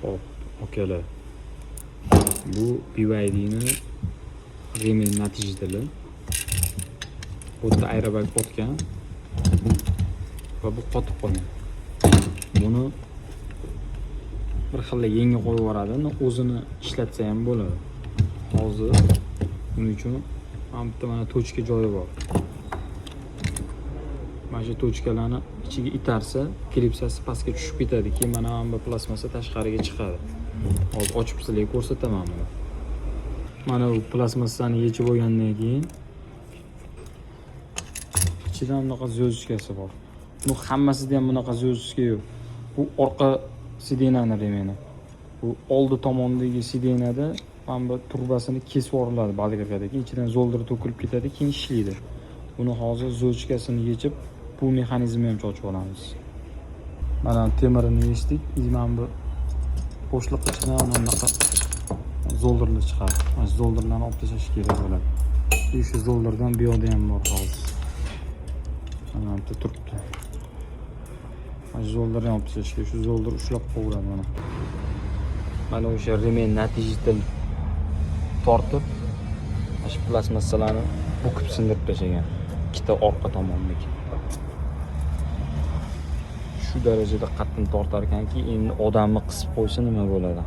Hop, akalar. Bu BYD'ni remen natijadali. Xuddi aerobag o'tgan va bu qotib qolgan. Buni bir xil yengil qo'yib yuboradi, o'zini ishlatsa ham bo'ladi. Hozir buning uchun mana tochka joyi bor. Mana shu tochkalarni ichiga itarsa, klipsasi pastga tushib ketadi. Keyin mana bu plasmassa tashqariga chiqadi. Hozir ochib sizlarga ko'rsataman buni. Mana bu plasmassani yechib olgandan keyin ichida bunaqa zyochkasi bor. Bu hammasida ham bunaqa zyochka yo'q. Bu orqa sidenani remeni. Bu oldi tomondagi sidenada mana bu turbasini kesib yuboriladi balgarkadagi. Ichidan zoldir to'kilib ketadi, keyin ishlaydi. Buni hozir zyochkasini yechib, bu mexanizmni ham ochib olamiz. Mana temirini yechdik. Mana bu bo'shliq ichidan bunaqa zoldirlar chiqadi. Mana zoldirlarni olib tashlash kerak bo'ladi. Shu zoldirdan bu yoqda ham bor hozir. Mana bu turibdi. Mana zoldirni olib tashlash kerak. Shu zoldir ushlab qo'yiladi mana. Mana o'sha remen natijadali tortib, mana shu plasmassalarni bukib sindirib tashlagan. Ikkita orqa tomondagi. Shu darajada qattiq tortar ekanki, endi odamni qisib qo'ysa nima bo'ladi?